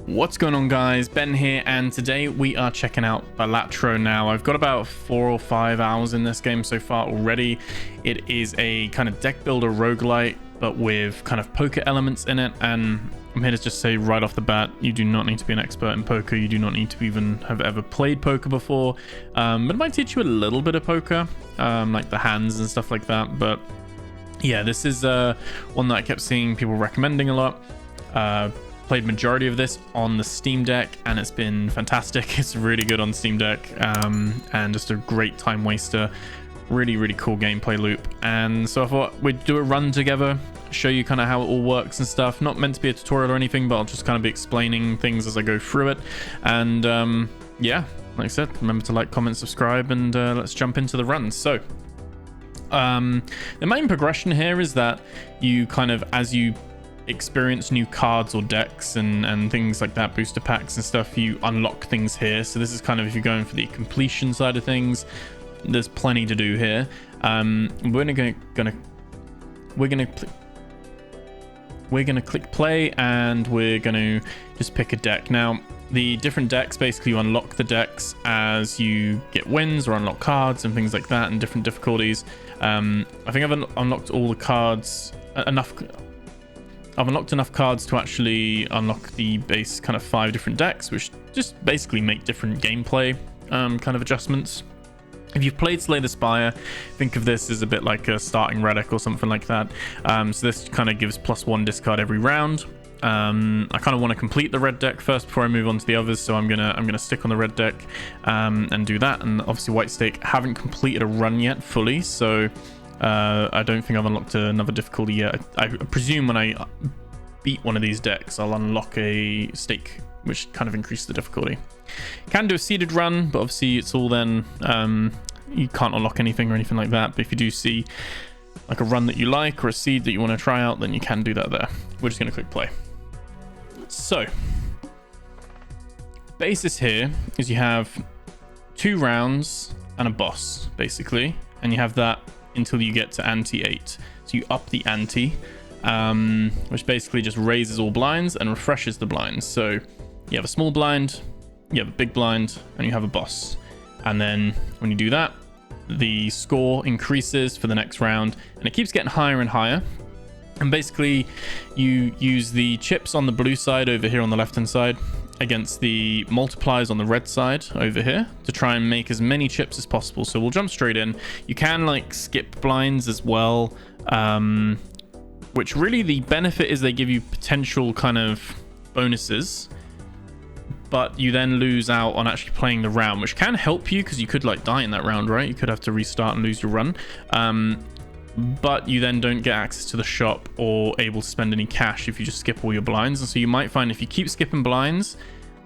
What's going on, guys? Ben here, and today we are checking out Balatro. Now I've got about 4 or 5 hours in this game so far already. It is a kind of deck builder roguelite, but with kind of poker elements in it. And I'm here to just say right off the bat, you do not need to be an expert in poker. You do not need to even have ever played poker before, but it might teach you a little bit of poker, like the hands and stuff like that. But yeah, this is one that I kept seeing people recommending a lot. Played majority of this on the Steam Deck, and it's been fantastic. It's really good on Steam Deck, and just a great time waster. Really cool gameplay loop. And so I thought we'd do a run together, show you kind of how it all works and stuff. Not meant to be a tutorial or anything, but I'll just kind of be explaining things as I go through it. And yeah, like I said, remember to like, comment, subscribe, and let's jump into the run. So the main progression here is that you kind of, as you experience new cards or decks and things like that, booster packs and stuff, you unlock things here. So this is kind of, if you're going for the completion side of things, there's plenty to do here. We're gonna click play, and we're gonna just pick a deck. Now the different decks, basically you unlock the decks as you get wins or unlock cards and things like that, and different difficulties. I think I've unlocked all the cards I've unlocked enough cards to actually unlock the base kind of 5 different decks, which just basically make different gameplay kind of adjustments. If you've played Slay the Spire, think of this as a bit like a starting relic or something like that. So this kind of gives +1 discard every round. I kind of want to complete the red deck first before I move on to the others, so I'm gonna stick on the red deck and do that. And obviously White Stake haven't completed a run yet fully, so I don't think I've unlocked another difficulty yet. I presume when I beat one of these decks, I'll unlock a stake, which kind of increases the difficulty. Can do a seeded run, but obviously it's all then, you can't unlock anything or anything like that. But if you do see like a run that you like or a seed that you want to try out, then you can do that there. We're just going to click play. So the basis here is you have 2 rounds and a boss, basically, and you have that until you get to ante 8. So you up the ante, which basically just raises all blinds and refreshes the blinds. So you have a small blind, you have a big blind, and you have a boss. And then when you do that, the score increases for the next round, and it keeps getting higher and higher. And basically you use the chips on the blue side over here on the left hand side against the multipliers on the red side over here to try and make as many chips as possible. So we'll jump straight in. You can like skip blinds as well, which really the benefit is they give you potential kind of bonuses, but you then lose out on actually playing the round, which can help you because you could like die in that round, right? You could have to restart and lose your run. But you then don't get access to the shop or able to spend any cash if you just skip all your blinds. And so you might find if you keep skipping blinds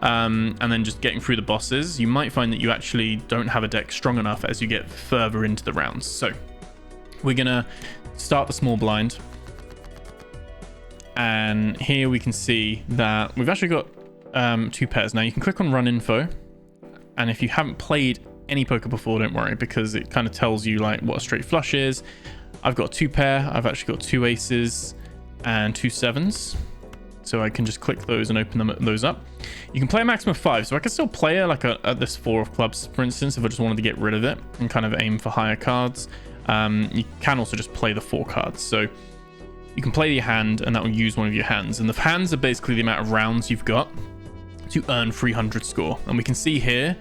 and then just getting through the bosses, you might find that you actually don't have a deck strong enough as you get further into the rounds. So we're gonna start the small blind, and here we can see that we've actually got 2 pairs. Now you can click on run info, and if you haven't played any poker before, don't worry, because it kind of tells you like what a straight flush is. I've got 2 pair, I've actually got 2 aces and 2 sevens, so I can just click those and open those up. You can play a maximum of 5, so I can still play like at this 4 of clubs, for instance, if I just wanted to get rid of it and kind of aim for higher cards. You can also just play the 4 cards, so you can play your hand, and that will use one of your hands, and the hands are basically the amount of rounds you've got to earn 300 score. And we can see here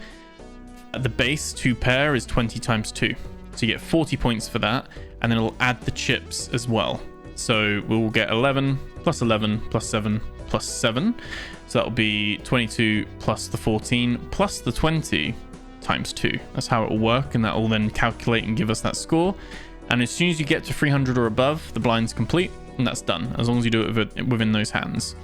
at the base 2 pair is 20 times 2, so you get 40 points for that, and then it'll add the chips as well. So we'll get 11 plus 11 plus 7 plus 7, so that'll be 22 plus the 14 plus the 20 times 2. That's how it will work, and that will then calculate and give us that score. And as soon as you get to 300 or above, the blind's complete, and that's done, as long as you do it within those hands.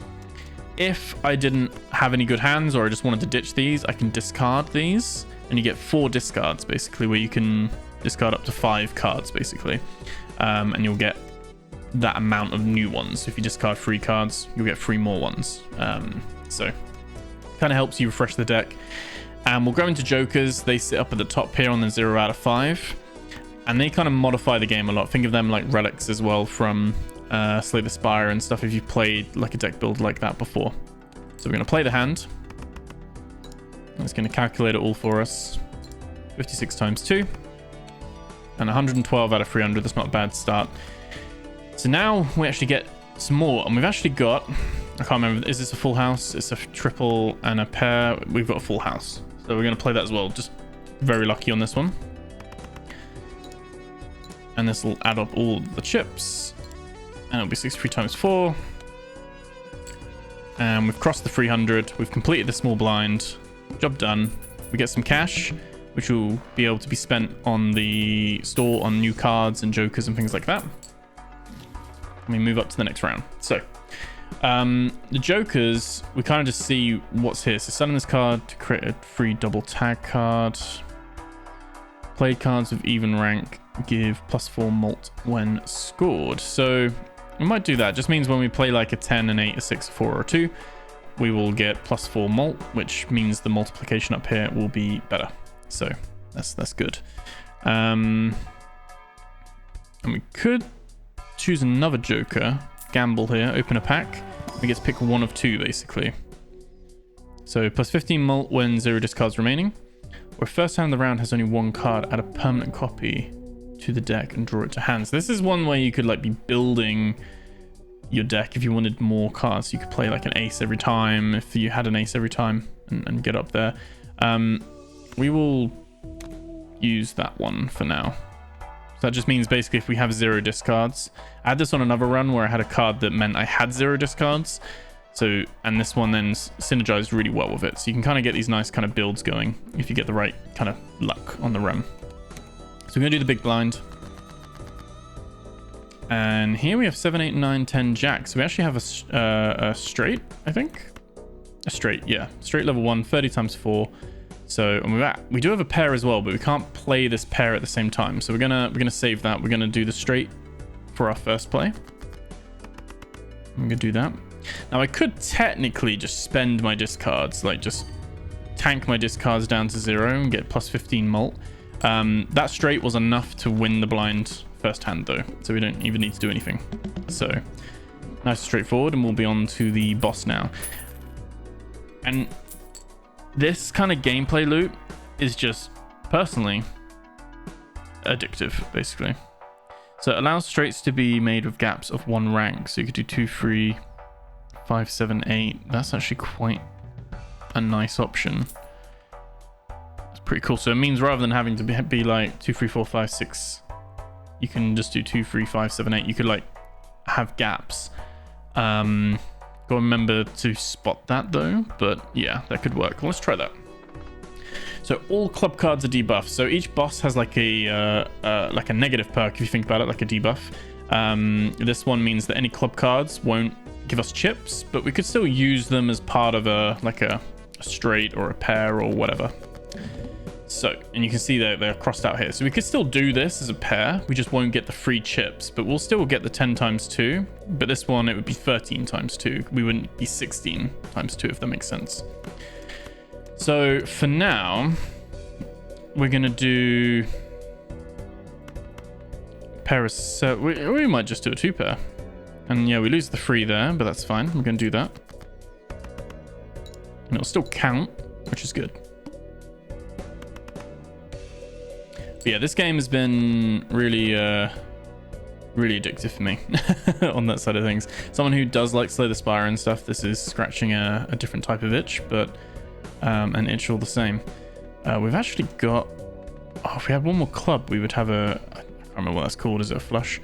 If I didn't have any good hands, or I just wanted to ditch these, I can discard these, and you get 4 discards basically, where you can discard up to 5 cards basically, and you'll get that amount of new ones. If you discard 3 cards, you'll get 3 more ones. So kind of helps you refresh the deck. And we'll go into jokers. They sit up at the top here on the 0 out of 5, and they kind of modify the game a lot. Think of them like relics as well from Slay the Spire and stuff, if you've played like a deck build like that before. So we're going to play the hand. It's going to calculate it all for us. 56 times 2. And 112 out of 300. That's not a bad start. So now we actually get some more. And we've actually got... I can't remember. Is this a full house? It's a triple and a pair. We've got a full house. So we're going to play that as well. Just very lucky on this one. And this will add up all the chips. And it'll be 63 times 4. And we've crossed the 300. We've completed the small blind. Job done. We get some cash, which will be able to be spent on the store on new cards and jokers and things like that. Let me move up to the next round. So, the jokers, we kind of just see what's here. So, selling this card to create a free double tag card. Played cards with even rank give +4 mult when scored. So, we might do that. Just means when we play like a 10, an 8, a 6, a 4, or a 2, we will get +4 mult, which means the multiplication up here will be better. So that's good. And we could choose another joker, gamble here, open a pack. We get to pick one of two basically. So +15 mult when 0 discards remaining. Or first hand of the round has only 1 card, add a permanent copy to the deck and draw it to hand. So this is one way you could like be building your deck if you wanted more cards. You could play like an ace every time if you had an ace every time and get up there. We will use that one for now. So that just means basically if we have 0 discards, I had this on another run where I had a card that meant I had 0 discards. So, and this one then synergized really well with it. So you can kind of get these nice kind of builds going if you get the right kind of luck on the run. So we're going to do the big blind. And here we have 7, 8, 9, 10 jacks. So we actually have a straight, I think. A straight, yeah. Straight level 1, 30 times 4. So and we do have a pair as well, but we can't play this pair at the same time. So we're gonna save that. We're gonna do the straight for our first play. I'm gonna do that. Now I could technically just spend my discards, like just tank my discards down to 0 and get +15 mult. That straight was enough to win the blind first hand though, so we don't even need to do anything. So nice and straightforward, and we'll be on to the boss now. And this kind of gameplay loop is just personally addictive, basically. So it allows straights to be made with gaps of 1 rank. So you could do 2, 3, 5, 7, 8. That's actually quite a nice option. It's pretty cool. So it means rather than having to be like 2, 3, 4, 5, 6, you can just do 2, 3, 5, 7, 8. You could like have gaps. Got to remember to spot that though, but yeah, that could work. Let's try that. So all club cards are debuffed. So each boss has like a negative perk if you think about it, like a debuff. This one means that any club cards won't give us chips, but we could still use them as part of a straight or a pair or whatever. So, and you can see they're crossed out here. So we could still do this as a pair. We just won't get the free chips, but we'll still get the 10 times 2. But this one, it would be 13 times 2. We wouldn't be 16 times 2, if that makes sense. So for now, we're going to do pair of... So we might just do a 2 pair. And yeah, we lose the 3 there, but that's fine. We're going to do that. And it'll still count, which is good. But yeah, this game has been really, really addictive for me on that side of things. Someone who does like Slay the Spire and stuff, this is scratching a different type of itch, but an itch all the same. We've actually got... Oh, if we had one more club, we would have a... I can't remember what that's called. Is it a flush?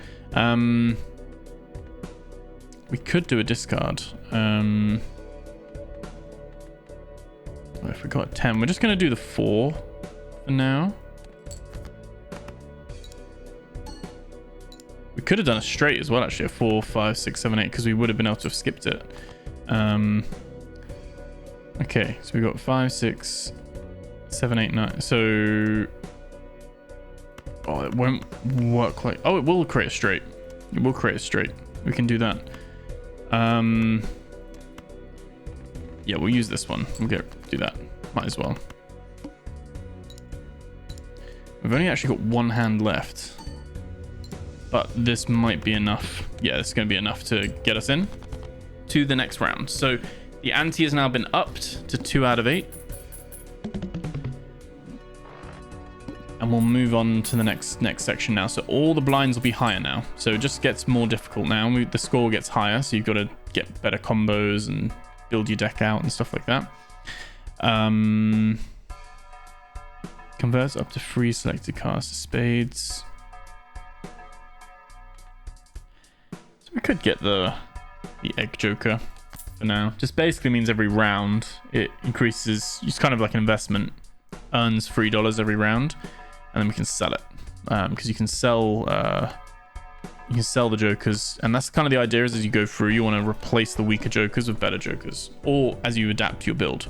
We could do a discard. If we got 10, we're just going to do the 4 for now. We could have done a straight as well, actually, a 4, 5, 6, 7, 8, because we would have been able to have skipped it. Okay, so we got 5, 6, 7, 8, 9. So, oh, it won't work like... Oh, it will create a straight. It will create a straight. We can do that. Yeah, we'll use this one. We'll do that. Might as well. We've only actually got 1 hand left. But this might be enough. Yeah, this is going to be enough to get us in to the next round. So The ante has now been upped to 2 out of 8. And we'll move on to the next section now. So all the blinds will be higher now. So it just gets more difficult now. The score gets higher, so you've got to get better combos and build your deck out and stuff like that. Converts up to 3 selected cards to spades. So we could get the egg joker for now. Just basically means every round it increases. It's kind of like an investment. Earns $3 every round. And then we can sell it, because you can sell the jokers, and that's kind of the idea. Is as you go through, you want to replace the weaker jokers with better jokers, or as you adapt your build.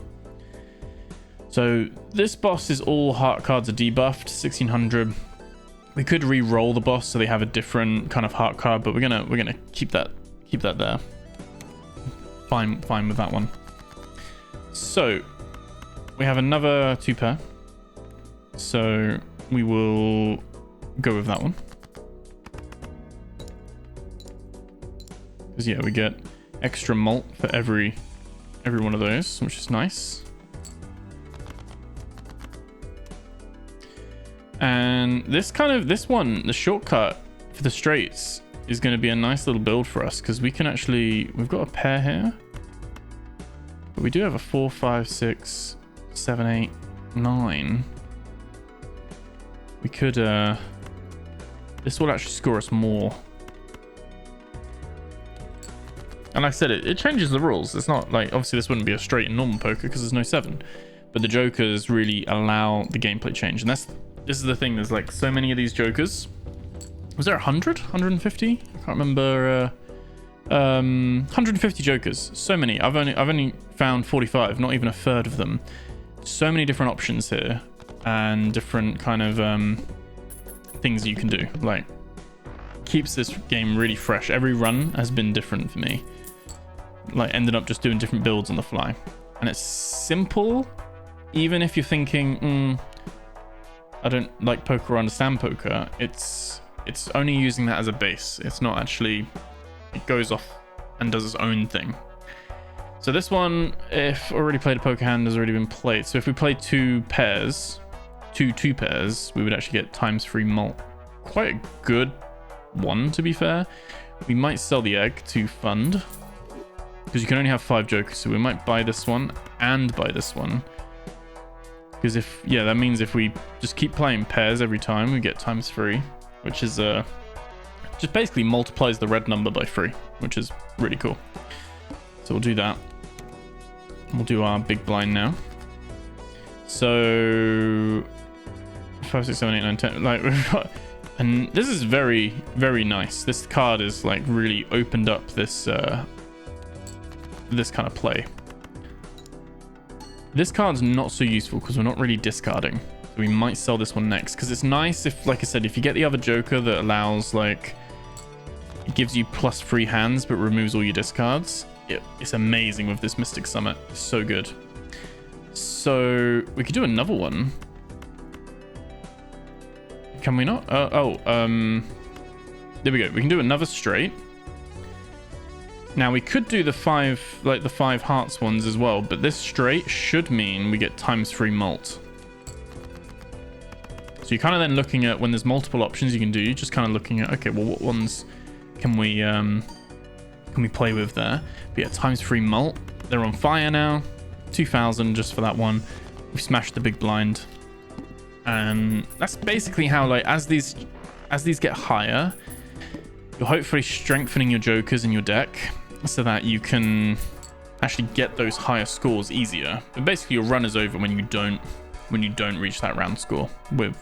So this boss is all heart cards are debuffed, 1600. We could re-roll the boss so they have a different kind of heart card, but we're gonna keep that there. Fine with that one. So we have another 2 pair. So we will go with that one. Because yeah, we get extra malt for every one of those, which is nice. And this one, the shortcut for the straights is going to be a nice little build for us, because we can actually, we've got a pair here, but we do have a 4, 5, 6, 7, 8, 9. We could, this will actually score us more. And like I said, it changes the rules. It's not like, obviously this wouldn't be a straight and normal poker because there's no 7. But the jokers really allow the gameplay change. And this is the thing, there's like so many of these jokers. Was there 100? 150? I can't remember. 150 jokers. So many. I've only found 45, not even a third of them. So many different options here. And different kind of things you can do. Like, keeps this game really fresh. Every run has been different for me. Like, ended up just doing different builds on the fly. And it's simple, even if you're thinking, I don't like poker or understand poker. It's only using that as a base. It's not actually, it goes off and does its own thing. So this one, if already played a poker hand, has already been played. So if we play 2 pairs, two pairs, we would actually get ×3 malt. Quite a good one, to be fair. We might sell the egg to fund, because you can only have 5 jokers, so we might buy this one and buy this one. Because that means if we just keep playing pairs every time, we get ×3, which is just basically multiplies the red number by 3, which is really cool. So we'll do that. We'll do our big blind now. So 5, 6, 7, 8, 9, 10. Like, we've got, and this is very, very nice. This card is like really opened up this this kind of play. This card's not so useful because we're not really discarding. So we might sell this one next, because it's nice if, like I said, if you get the other joker that allows, like, it gives you +3 hands but removes all your discards. It's amazing with this Mystic Summit. It's so good. So we could do another one. Can we not? There we go. We can do another straight. Now we could do the 5 hearts ones as well, but this straight should mean we get ×3 malt. So you're kind of then looking at, when there's multiple options you can do, you're just kind of looking at, okay, well, what ones can we play with there? But yeah, ×3 malt. They're on fire now. 2,000 just for that one. We smashed the big blind. And that's basically how, like, as these get higher, you're hopefully strengthening your jokers in your deck so that you can actually get those higher scores easier. But basically your run is over when you don't reach that round score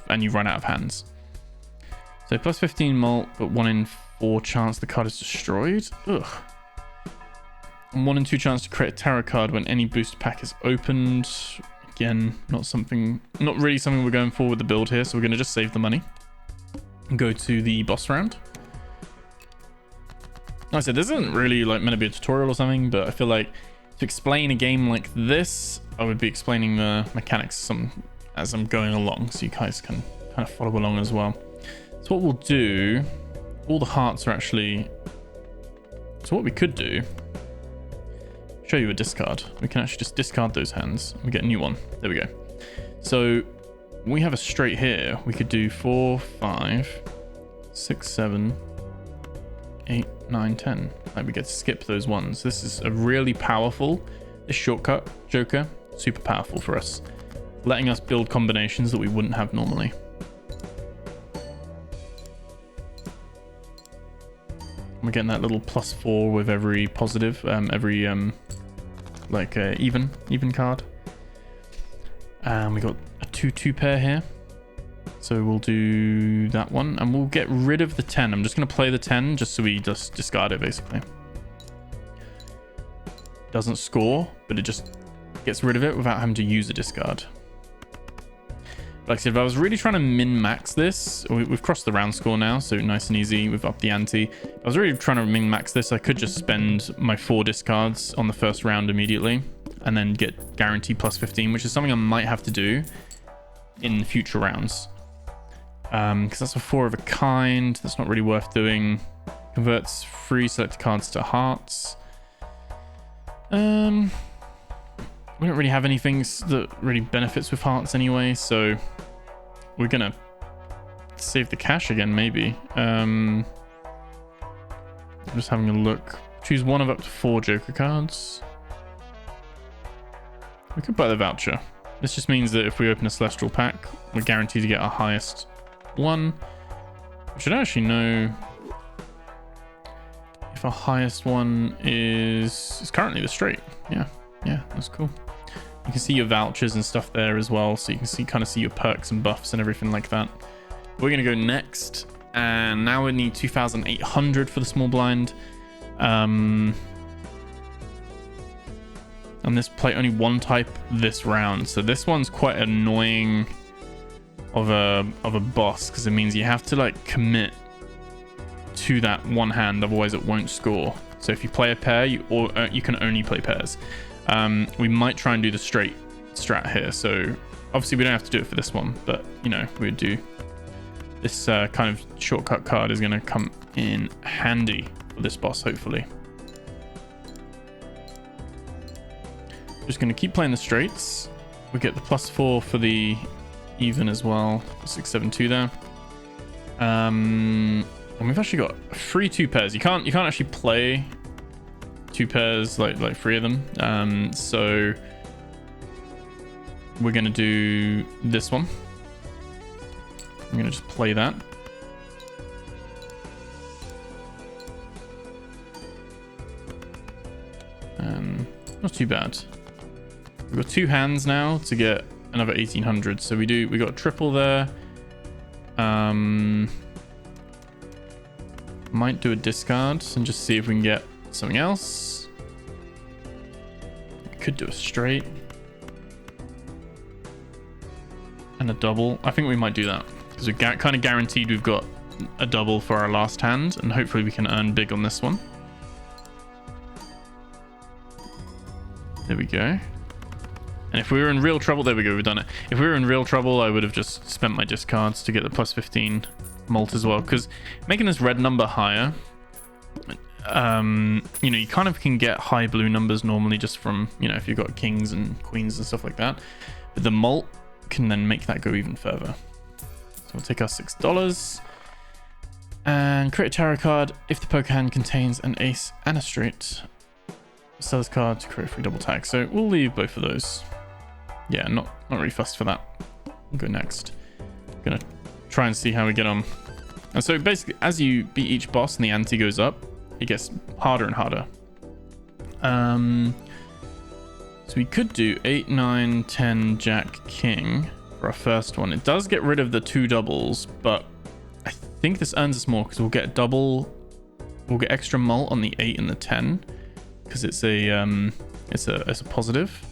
and you run out of hands. So +15 malt, but 1 in 4 chance the card is destroyed. Ugh. And 1 in 2 chance to create a tarot card when any booster pack is opened. Again, not really something we're going for with the build here, so we're going to just save the money and go to the boss round. Like I said, this isn't really like meant to be a tutorial or something, but I feel like to explain a game like this, I would be explaining the mechanics as I'm going along, so you guys can kind of follow along as well. So what we'll do, all the hearts are actually, so what we could do, show you a discard. We can actually just discard those hands. We get a new one. There we go. So we have a straight here. We could do 4, 5, 6, 7, 8, 9, 10. Like we get to skip those ones. This is a really powerful, this shortcut joker, super powerful for us, letting us build combinations that we wouldn't have normally. We're getting that little +4 with every positive, every even card. And we got a 2-2 pair here. So we'll do that one and we'll get rid of the 10. I'm just going to play the 10 just so we just discard it basically. Doesn't score, but it just gets rid of it without having to use a discard. Like I said, if I was really trying to min-max this, we've crossed the round score now, so nice and easy. We've upped the ante. If I was really trying to min-max this, I could just spend my 4 discards on the first round immediately and then get guaranteed +15, which is something I might have to do in future rounds. Because that's a 4 of a kind. That's not really worth doing. Converts free selected cards to hearts. We don't really have anything that really benefits with hearts anyway, so we're gonna save the cash again, maybe. I'm just having a look. Choose one of up to 4 joker cards. We could buy the voucher. This just means that if we open a celestial pack, we're guaranteed to get our highest one. We should actually know if our highest one is currently the straight. Yeah, that's cool. You can see your vouchers and stuff there as well, so you can kind of see your perks and buffs and everything like that. We're gonna go next, and now we need 2,800 for the small blind. And this play only one type this round, so this one's quite annoying of a boss, because it means you have to like commit to that one hand, otherwise it won't score. So if you play a pair, you can only play pairs. We might try and do the straight strat here, so obviously we don't have to do it for this one, but you know, we would do this. Kind of shortcut card is going to come in handy for this boss, hopefully. Just going to keep playing the straights. We get the +4 for the even as well. 6, 7, 2 there. And we've actually got free 2 pairs. You can't actually play 2 pairs, like 3 of them. So we're gonna do this one. I'm gonna just play that. Not too bad. We've got 2 hands now to get another 1,800. So we got a triple there. Might do a discard and just see if we can get something else. We could do a straight and a double. I think we might do that because we're kind of guaranteed we've got a double for our last hand, and hopefully we can earn big on this one. There we go. And if we were in real trouble, there we go, we've done it. If we were in real trouble, I would have just spent my discards to get the +15 mult as well, because making this red number higher, you know, you kind of can get high blue numbers normally just from, you know, if you've got kings and queens and stuff like that, but the mult can then make that go even further. So we'll take our $6 and create a tarot card. If the poker hand contains an ace and a straight, sell this card to create a free double tag. So we'll leave both of those. Yeah, not really fussed for that. We'll go next. Gonna try and see how we get on. And so basically, as you beat each boss and the ante goes up, it gets harder and harder. So we could do 8, 9, 10, Jack, King for our first one. It does get rid of the 2 doubles, but I think this earns us more because we'll get a double. We'll get extra mult on the 8 and the 10 because it's a positive.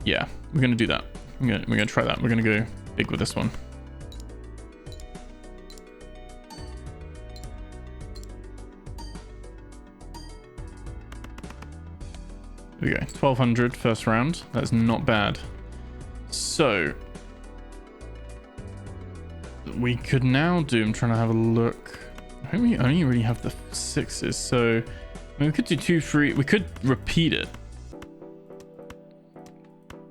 Yeah, we're gonna do that. We're gonna try that. We're gonna go big with this one. There we go, 1,200 first round. That's not bad. So we could now do, I'm trying to have a look I think we only really have the 6s, so I mean, we could do 2, 3. We could repeat it.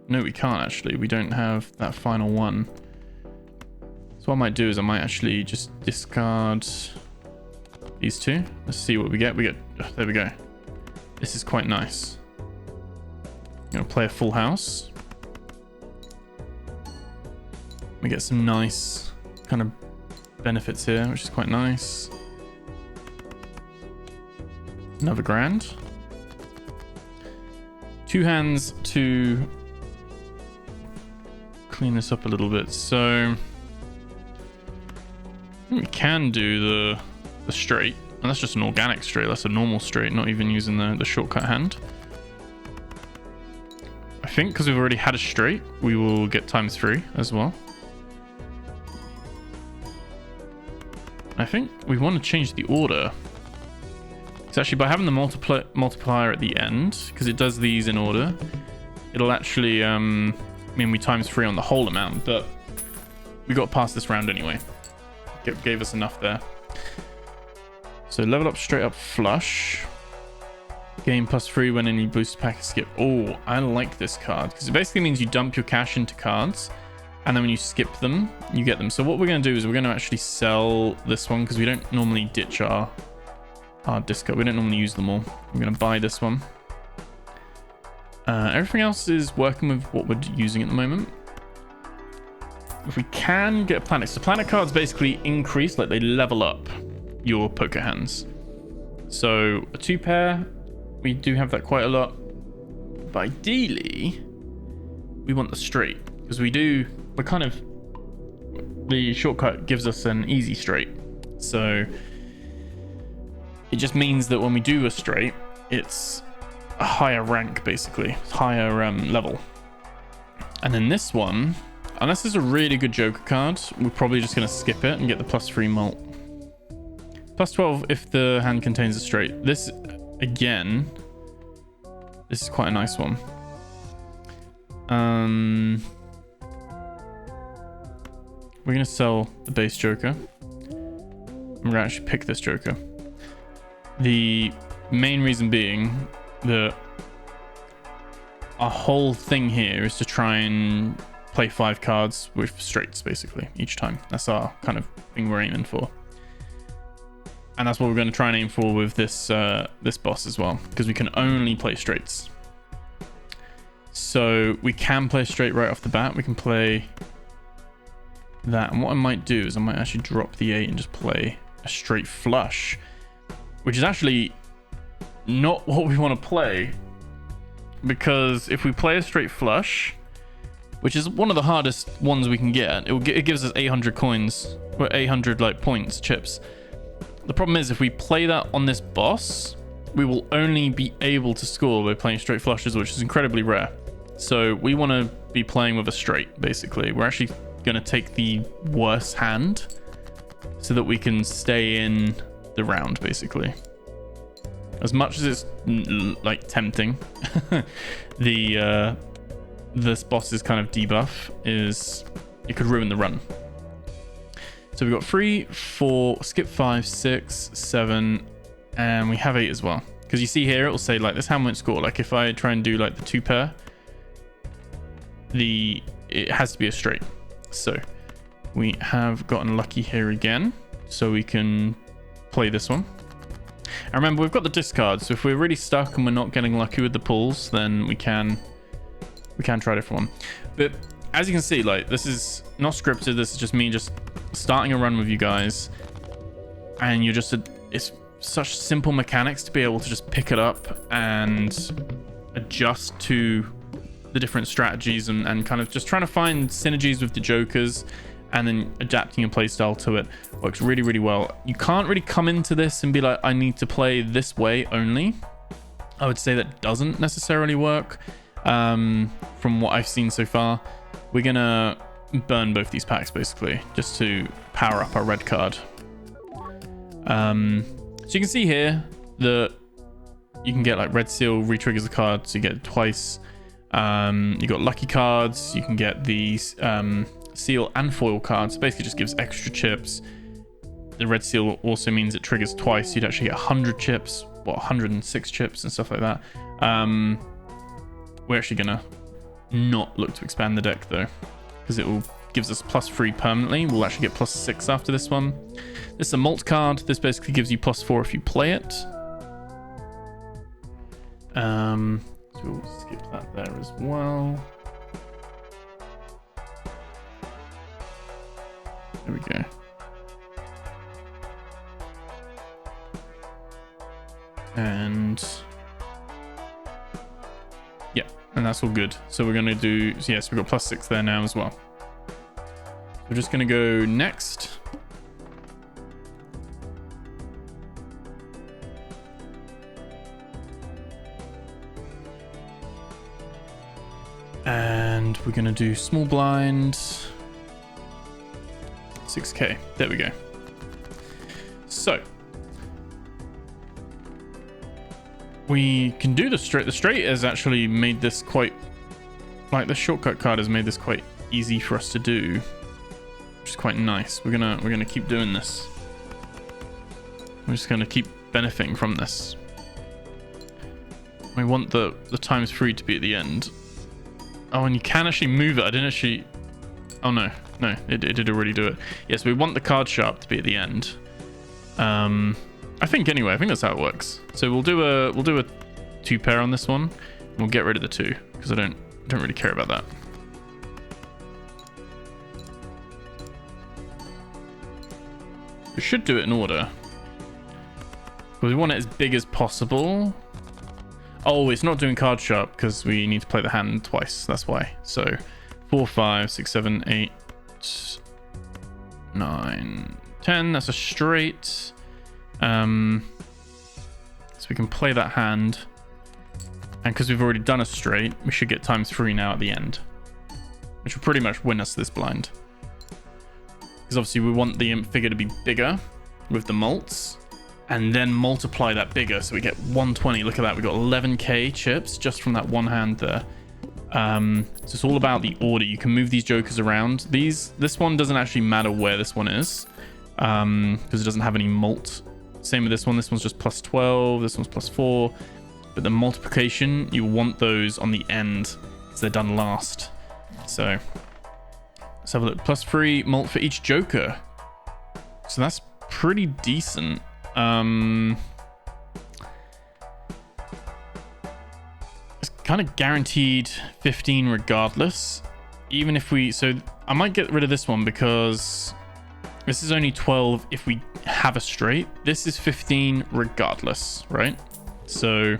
No, we can't actually. We don't have that final one. So what I might do is I might actually just discard these 2. Let's see what we get. Oh, there we go. This is quite nice. I'm gonna play a full house. We get some nice kind of benefits here, which is quite nice. Another grand. 2 hands to clean this up a little bit. So we can do the straight, and that's just an organic straight. That's a normal straight, not even using the shortcut hand. I think because we've already had a straight, we will get ×3 as well. I think we want to change the order. It's actually by having the multiplier at the end, because it does these in order, it'll actually mean we ×3 on the whole amount, but we got past this round anyway. Gave us enough there. So level up straight up flush. Gain +3 when any booster pack is skipped. Oh, I like this card, because it basically means you dump your cash into cards, and then when you skip them, you get them. So what we're going to do is we're going to actually sell this one, because we don't normally ditch our discard. We don't normally use them all. We're going to buy this one. Everything else is working with what we're using at the moment. If we can get a planet. So planet cards basically increase, like they level up your poker hands. So a 2 pair, we do have that quite a lot. But ideally, we want the straight, because we're kind of, the shortcut gives us an easy straight. So it just means that when we do a straight, it's a higher rank, basically, higher level. And then this one, unless there's a really good joker card, we're probably just going to skip it and get the +3 mult. +12 if the hand contains a straight. This, again, this is quite a nice one. We're going to sell the base joker. We're going to actually pick this joker. The main reason being that our whole thing here is to try and play 5 cards with straights, basically, each time. That's our kind of thing we're aiming for. And that's what we're going to try and aim for with this this boss as well, because we can only play straights. So we can play straight right off the bat. We can play that. And what I might do is I might actually drop the 8 and just play a straight flush, which is actually not what we want to play, because if we play a straight flush, which is one of the hardest ones we can get, it gives us 800 coins, or 800 like points, chips. The problem is if we play that on this boss, we will only be able to score by playing straight flushes, which is incredibly rare. So we want to be playing with a straight, basically. We're actually going to take the worst hand so that we can stay in the round, basically. As much as it's like tempting, this boss's kind of debuff is it could ruin the run. So we've got 3, 4, skip 5, 6, 7, and we have 8 as well. Because you see here, it will say like this hand won't score. Like if I try and do like the 2 pair, it has to be a straight. So we have gotten lucky here again, so we can play this one. And remember, we've got the discard, so if we're really stuck and we're not getting lucky with the pulls, then we can try a different one. But as you can see, like this is not scripted. This is just me just starting a run with you guys, and you're just it's such simple mechanics to be able to just pick it up and adjust to the different strategies and kind of just trying to find synergies with the jokers, and then adapting your playstyle to it works really, really well. You can't really come into this and be like, I need to play this way only. I would say that doesn't necessarily work. From what I've seen so far, we're gonna burn both these packs basically just to power up our red card. So you can see here that you can get like red seal re-triggers the card, so you get it twice. You got lucky cards, you can get these seal and foil cards. Basically just gives extra chips. the red seal also means it triggers twice. You'd actually get 100 chips, 106 chips and stuff like that. We're actually gonna not look to expand the deck though, because it will gives us +3 permanently. We'll actually get +6 after this one. This is a malt card. This basically gives you +4 if you play it. So we'll skip that there as well. There we go. And yeah, and that's all good. So we're gonna do, so yes, we've got +6 there now as well. We're just gonna go next. And we're gonna do small blind, 6K. There we go. So we can do the straight. The straight has actually made this quite, like the shortcut card has made this quite easy for us to do, which is quite nice. We're gonna keep doing this. We're just gonna keep benefiting from this. We want the ×3 to be at the end. Oh, and you can actually move it. I didn't actually. Oh no, it did already do it. Yes, we want the card sharp to be at the end. I think anyway. I think that's how it works. So we'll do a 2-pair on this one. And we'll get rid of the 2 because I don't really care about that. We should do it in order because we want it as big as possible. Oh, it's not doing card sharp because we need to play the hand twice. That's why. So 4, 5, 6, 7, 8, 9, 10. That's a straight. So we can play that hand. And because we've already done a straight, we should get ×3 now at the end, which will pretty much win us this blind. Because obviously we want the imp figure to be bigger with the malts, and then multiply that bigger, so we get 120. Look at that, we got 11k chips just from that one hand there. So it's all about the order. You can move these jokers around. This one doesn't actually matter where this one is, because it doesn't have any malt. Same with this one. This one's just +12. This one's +4. But the multiplication, you want those on the end because they're done last. So let's have a look. +3 malt for each joker. So that's pretty decent. It's kind of guaranteed 15 regardless. Even if we, so I might get rid of this one because this is only 12 if we have a straight. This is 15 regardless, right? So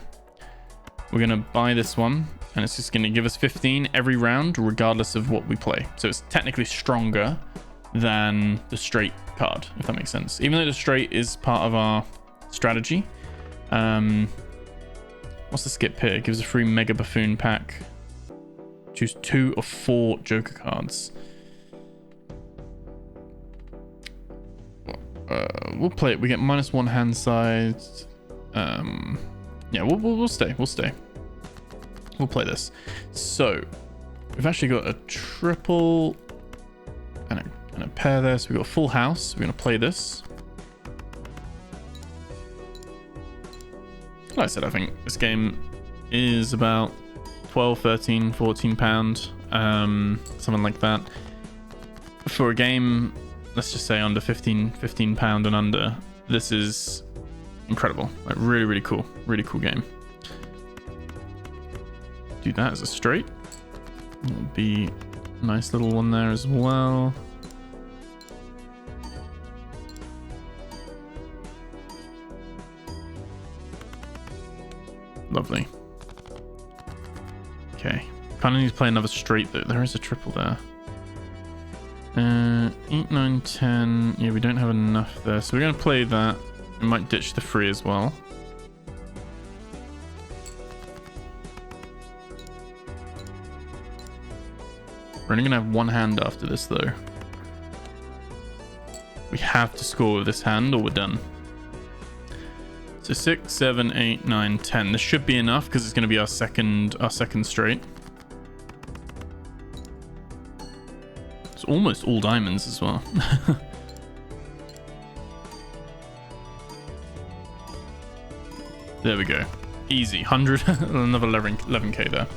we're gonna buy this one and it's just gonna give us 15 every round regardless of what we play. So it's technically stronger than the straight card, if that makes sense. Even though the straight is part of our strategy. What's the skip here? It gives a free Mega Buffoon pack. Choose 2 or 4 Joker cards. We'll play it. We get -1 hand size. Yeah, we'll stay. We'll stay. We'll play this. So we've actually got a triple and a pair there. So we've got a full house. We're gonna play this. Like I said, I think this game is about 12, 13, 14 pound, something like that. For a game, let's just say under 15 pound and under, this is incredible. Like really cool game. Do that as a straight. It'll be a nice little one there as well. Lovely. Okay. Kind of need to play another straight though. There is a triple there. 8, 9, 10. Yeah, we don't have enough there. So we're going to play that. We might ditch the 3 as well. We're only going to have one hand after this though. We have to score with this hand or we're done. So 6, 7, 8, 9, 10. This should be enough because it's going to be our second straight. It's almost all diamonds as well. There we go. Easy. 100. Another 11k there.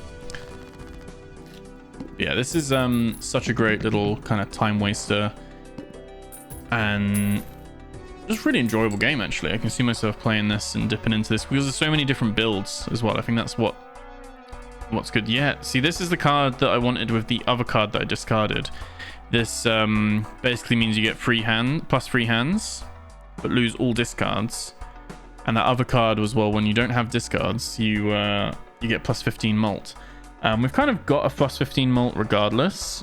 Yeah, this is such a great little kind of time waster. And just really enjoyable game, actually. I can see myself playing this and dipping into this because there's so many different builds as well. I think that's what's good. Yeah, see, this is the card that I wanted with the other card that I discarded. This basically means you get plus free hands, but lose all discards. And that other card was, well, when you don't have discards, you get plus 15 mult. We've kind of got a plus 15 mult regardless.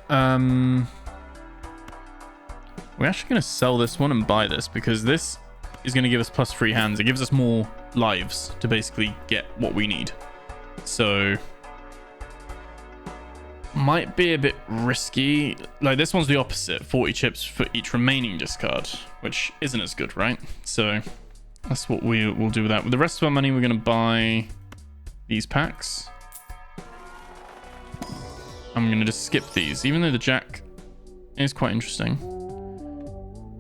We're actually going to sell this one and buy this because this is going to give us plus free hands. It gives us more lives to basically get what we need. So might be a bit risky. Like, this one's the opposite, 40 chips for each remaining discard, which isn't as good, right? So that's what we'll do with that. With the rest of our money, we're going to buy these packs. I'm going to just skip these, even though the jack is quite interesting.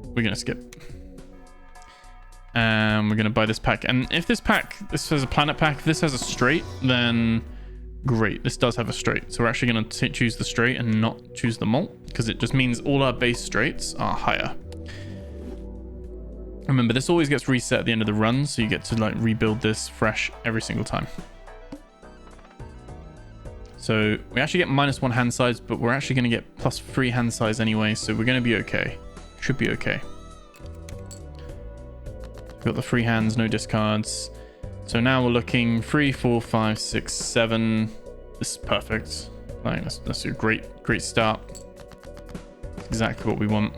We're going to skip. And we're going to buy this pack. And if this has a planet pack, if this has a straight, then great. This does have a straight. So we're actually going to choose the straight and not choose the malt, because it just means all our base straights are higher. Remember, this always gets reset at the end of the run, so you get to like rebuild this fresh every single time. So we actually get -1 hand size, but we're actually going to get +3 hand size anyway, so we're going to be okay. Should be okay. Got the free hands, no discards. So now we're looking 3, 4, 5, 6, 7. This is perfect. Like, that's a great start. That's exactly what we want.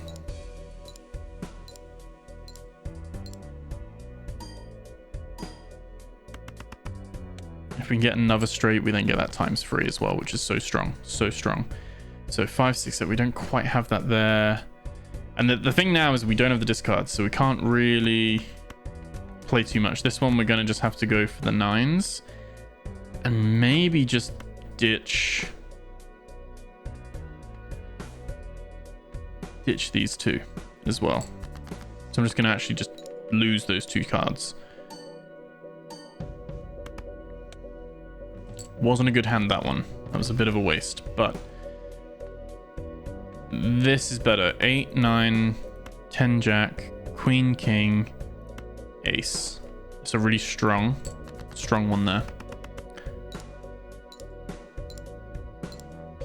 If we can get another straight, we then get that ×3 as well, which is so strong. So strong. So 5, 6, 7. We don't quite have that there. And the thing now is we don't have the discards, so we can't really play too much. This one, we're going to just have to go for the 9s. And maybe just ditch these two as well. So I'm just going to actually just lose those 2 cards. Wasn't a good hand, that one. That was a bit of a waste, but this is better. 8, 9, 10 jack, queen, king, ace. It's a really strong one there.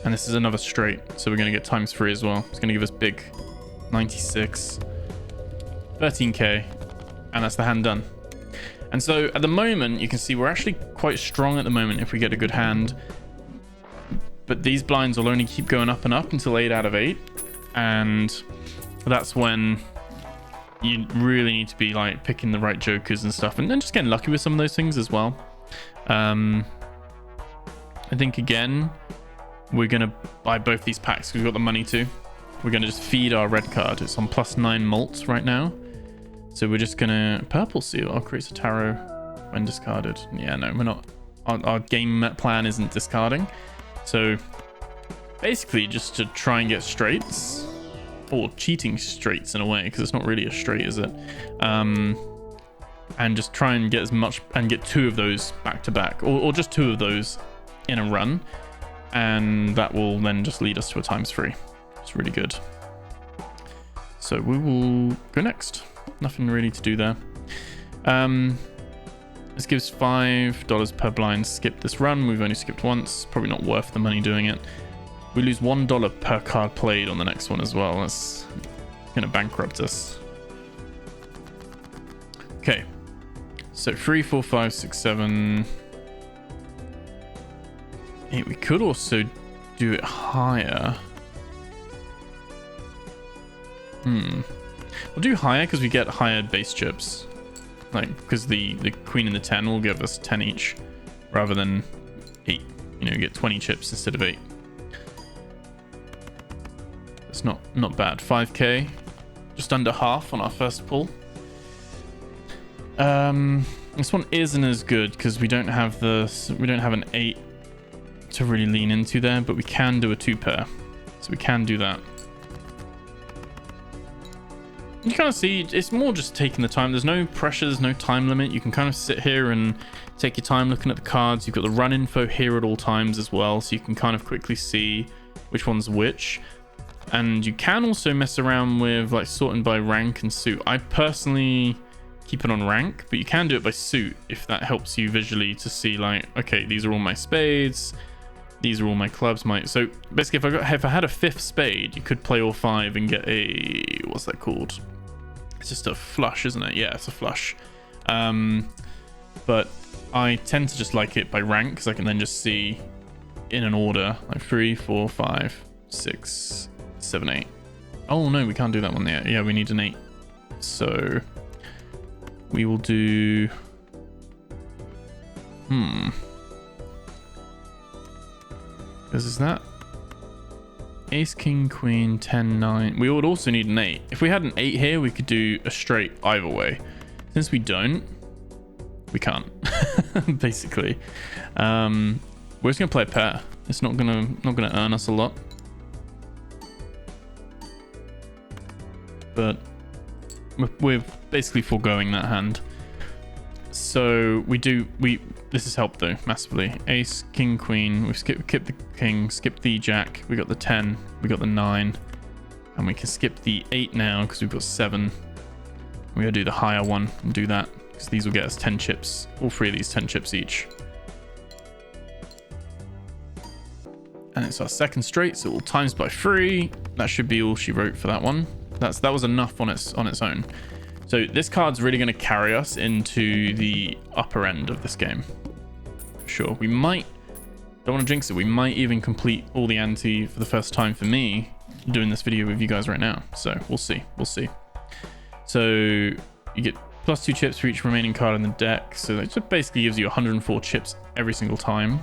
And this is another straight, so we're going to get ×3 as well. It's going to give us big 96, 13k, and that's the hand done. And so at the moment, you can see we're actually quite strong at the moment if we get a good hand. But these blinds will only keep going up and up until 8 out of 8. And that's when you really need to be like picking the right jokers and stuff. And then just getting lucky with some of those things as well. I think, again, we're going to buy both these packs because we've got the money to. We're going to just feed our red card. It's on +9 malt right now. So we're just going to purple seal. I'll create a tarot when discarded. Yeah, no, we're not. Our game plan isn't discarding. So basically just to try and get straights, or cheating straights in a way, because it's not really a straight, is it? And just try and get as much, and get 2 of those back to back, or just 2 of those in a run. And that will then just lead us to a ×3. It's really good. So we will go next. Nothing really to do there. This gives $5 per blind. Skip this run. We've only skipped once. Probably not worth the money doing it. We lose $1 per card played on the next one as well. That's going to bankrupt us. Okay. So 3, 4, 5, 6, 7, 8. We could also do it higher. We'll do higher because we get higher base chips. Like, because the queen and the 10 will give us 10 each rather than 8. You know, you get 20 chips instead of 8. It's not bad. 5k, just under half on our first pull. This one isn't as good because we don't have an 8 to really lean into there, but we can do a 2 pair, so we can do that. you kind of see it's more just taking the time. There's no pressures, no time limit. You can kind of sit here and take your time looking at the cards. You've got the run info here at all times as well, so you can kind of quickly see which one's which. And you can also mess around with like sorting by rank and suit. I personally keep it on rank, but you can do it by suit if that helps you visually to see like, okay, these are all my spades, these are all my clubs. So basically if I had a 5th spade, you could play all 5 and get a, what's that called? It's just a flush, isn't it? Yeah, it's a flush. But I tend to just like it by rank because I can then just see in an order like 3, 4, 5, 6, 7, 8. Oh no, we can't do that one yet. Yeah, we need an 8. So we will do because is that ace, king, queen, 10, 9. We would also need an 8. If we had an 8 here, we could do a straight either way. Since we don't, we can't. Basically, we're just gonna play a pair. It's not gonna earn us a lot, but we're basically foregoing that hand. So this has helped though massively. Ace, king, queen. We've skipped the king, skipped the jack. We got the 10, we got the 9, and we can skip the 8 now because we've got 7. We're gonna do the higher one and do that because these will get us 10 chips. All 3 of these 10 chips each. And it's our second straight, so we'll times by 3. That should be all she wrote for that one. That was enough on its own. So this card's really going to carry us into the upper end of this game. For sure. We might, don't want to jinx it, we might even complete all the ante for the first time for me doing this video with you guys right now. So we'll see. So you get +2 chips for each remaining card in the deck. So that just basically gives you 104 chips every single time.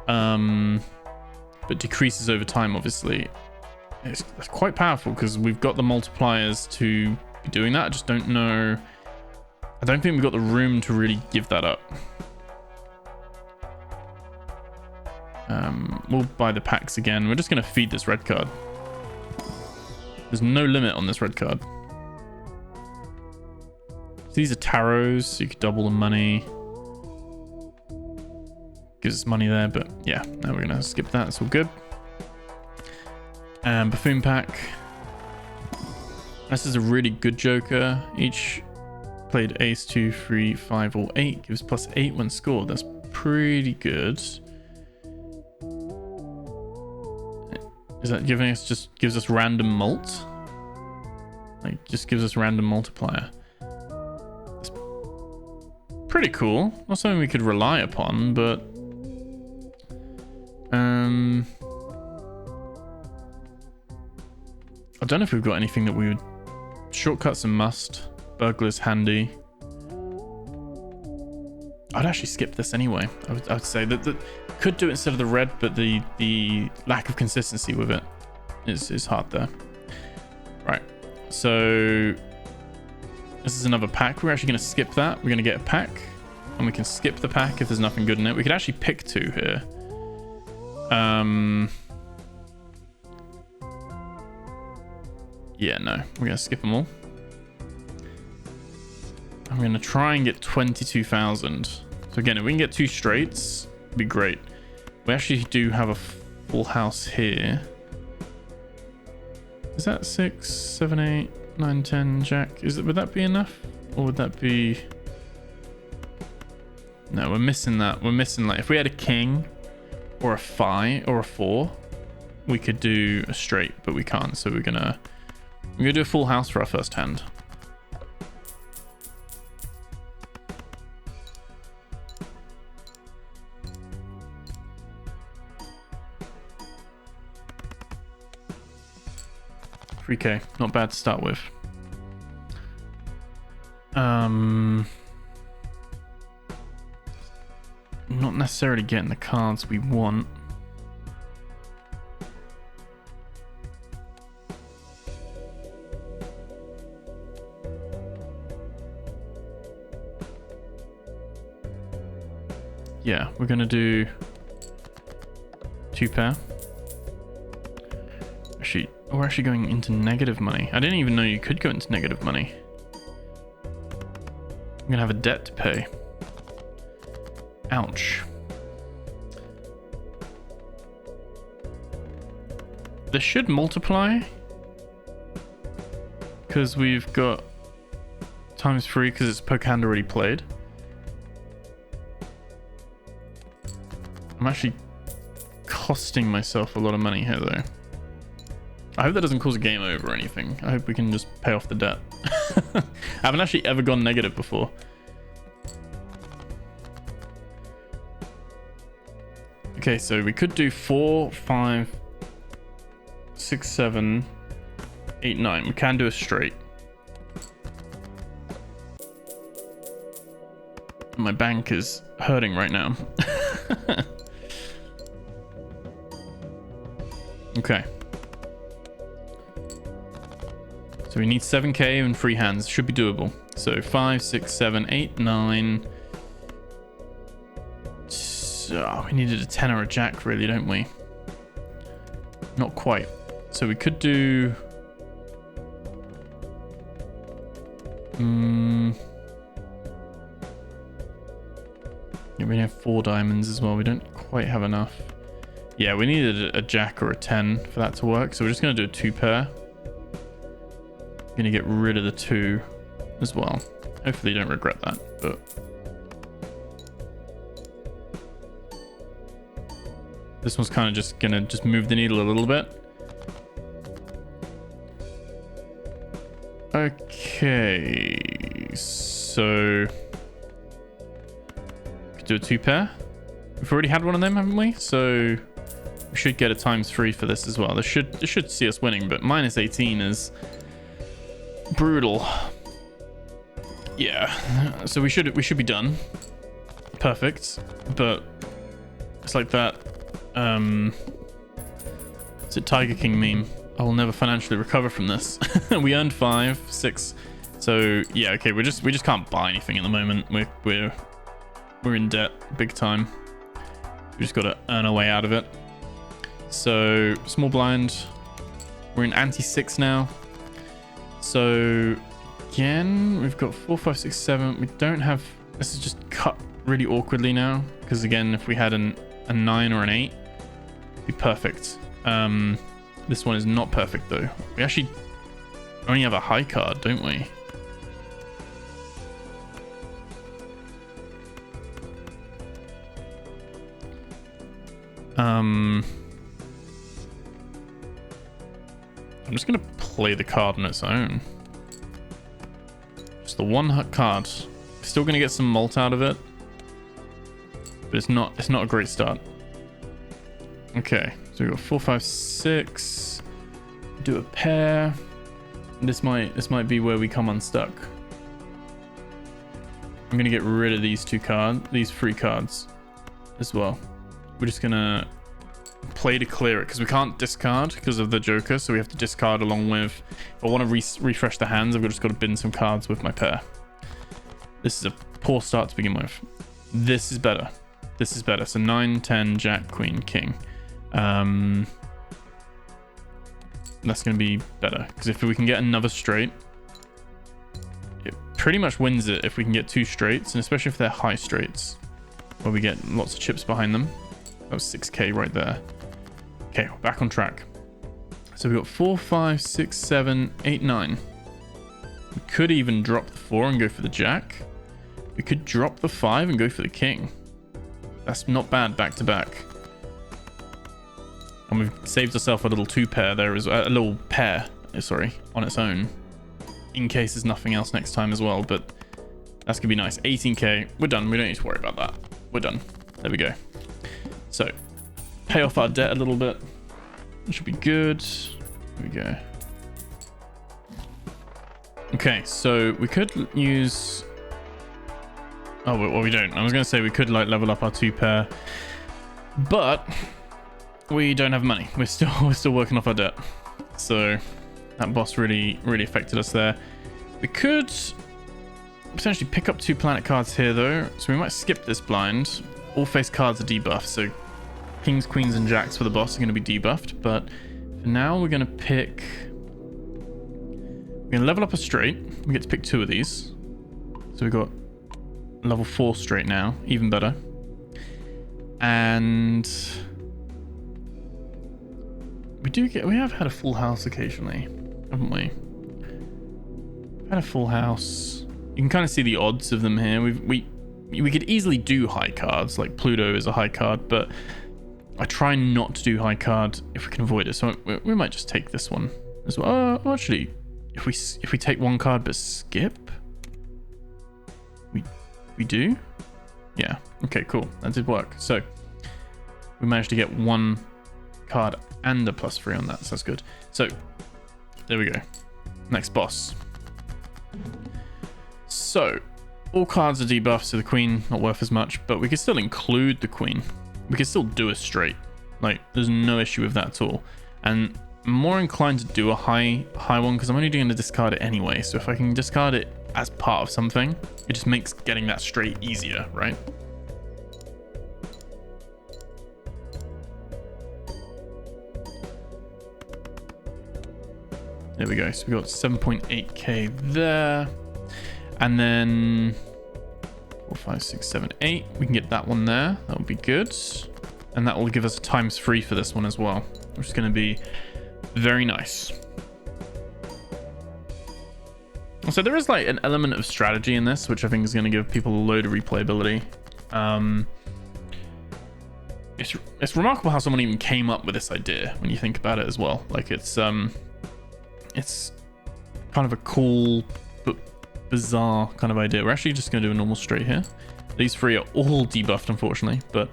But decreases over time, obviously. It's quite powerful because we've got the multipliers to be doing that. I just don't know. I don't think we've got the room to really give that up. We'll buy the packs again. We're just going to feed this red card. There's no limit on this red card. So these are tarots, so you could double the money. Gives us money there, but yeah, now we're going to skip that. It's all good. And buffoon pack. This is a really good joker. Each played ace, 2, 3, 5, or 8 gives +8 when scored. That's pretty good. Is that giving us, just gives us random mult? Like, just gives us random multiplier. That's pretty cool. Not something we could rely upon, but I don't know if we've got anything that we would... Shortcuts a must. Burglar's handy. I'd actually skip this anyway. I would say that could do it instead of the red, but the lack of consistency with it is hard there. Right. So this is another pack. We're actually going to skip that. We're going to get a pack, and we can skip the pack if there's nothing good in it. We could actually pick 2 here. Yeah, no, we're gonna skip them all. I'm gonna try and get 22,000. So again, if we can get 2 straights, it'd be great. We actually do have a full house here. Is that 6, 7, 8, 9, 10, jack? Would that be enough? Or would that be... No, we're missing that. We're missing, like, if we had a king or a 5 or a 4, we could do a straight, but we can't. So we're gonna do a full house for our first hand. $3K, not bad to start with. Not necessarily getting the cards we want. Yeah, we're gonna do 2 pair. Actually, Oh, we're actually going into negative money. I didn't even know you could go into negative money. I'm gonna have a debt to pay. Ouch. This should multiply because we've got ×3 because it's poker hand already played. I'm actually costing myself a lot of money here though. I hope that doesn't cause a game over or anything. I hope we can just pay off the debt. I haven't actually ever gone negative before. Okay, so we could do 4, 5, 6, 7, 8, 9. We can do a straight. My bank is hurting right now. Okay. So we need 7k and free hands. Should be doable. So 5, 6, 7, 8, 9. So we needed a 10 or a jack, really, don't we? Not quite. So we could do... Yeah, we have 4 diamonds as well. We don't quite have enough. Yeah, we needed a jack or a 10 for that to work. So we're just going to do a 2 pair. Going to get rid of the 2 as well. Hopefully you don't regret that, but... This one's kind of just going to just move the needle a little bit. Okay, so... Could do a 2 pair. We've already had one of them, haven't we? So we should get a ×3 for this as well. This should see us winning, but -18 is brutal. Yeah, so we should be done. Perfect, but it's like that. It's a Tiger King meme. I will never financially recover from this. We earned 5, 6. So yeah, okay, we just can't buy anything at the moment. We're in debt big time. We just got to earn our way out of it. So small blind. We're in ante 6 now. So again, we've got 4, 5, 6, 7. We don't have. This is just cut really awkwardly now because again, if we had a 9 or an 8, it'd be perfect. This one is not perfect though. We actually only have a high card, don't we? I'm just gonna play the card on its own. Just the one card. Still gonna get some malt out of it, but it's not a great start. Okay, so we've got 4, 5, 6. Do a pair. This might be where we come unstuck. I'm gonna get rid of these 2 cards, these 3 cards as well. We're just gonna play to clear it because we can't discard because of the Joker, so we have to discard along with. If I want to refresh the hands, I've just got to bin some cards with my pair. This is a poor start to begin with. This is better. This is better. So 9, 10, Jack, Queen, King. That's going to be better because if we can get another straight, it pretty much wins it if we can get 2 straights, and especially if they're high straights where we get lots of chips behind them. That was 6k right there. Okay, we're back on track. So we've got 4, 5, 6, 7, 8, 9. We could even drop the 4 and go for the Jack. We could drop the 5 and go for the King. That's not bad back to back. And we've saved ourselves a little 2 pair there, as a little pair, sorry, on its own, in case there's nothing else next time as well. But that's gonna be nice. 18k. We're done. We don't need to worry about that. We're done. There we go. So pay off our debt a little bit. It should be good. There we go. Okay, so we could use. Oh, well, we don't. I was gonna say we could like level up our 2 pair, but we don't have money. We're still working off our debt. So that boss really affected us there. We could potentially pick up 2 planet cards here though, so we might skip this blind. All face cards are debuffed, so kings, queens, and jacks for the boss are going to be debuffed, but Now we're going to pick... We're going to level up a straight. We get to pick 2 of these. So we've got level 4 straight now. Even better. And... We have had a full house occasionally, haven't we? Had a full house. You can kind of see the odds of them here. We could easily do high cards, like Pluto is a high card, but I try not to do high card if we can avoid it. So we might just take this one as well. Actually, if we take 1 card but skip, we do. Yeah. Okay. Cool. That did work. So we managed to get 1 card and a +3 on that, so that's good. So there we go. Next boss. So all cards are debuffed, so the queen not worth as much, but we can still include the queen. We can still do a straight. Like, there's no issue with that at all. And I'm more inclined to do a high one because I'm only going to discard it anyway. So if I can discard it as part of something, it just makes getting that straight easier, right? There we go. So we got 7.8k there. And then 4, 5, 6, 7, 8. We can get that one there. That would be good. And that will give us a ×3 for this one as well, which is going to be very nice. So there is like an element of strategy in this, which I think is going to give people a load of replayability. It's remarkable how someone even came up with this idea when you think about it as well. Like it's kind of a cool but bizarre kind of idea. We're actually just going to do a normal straight here. These 3 are all debuffed, unfortunately, but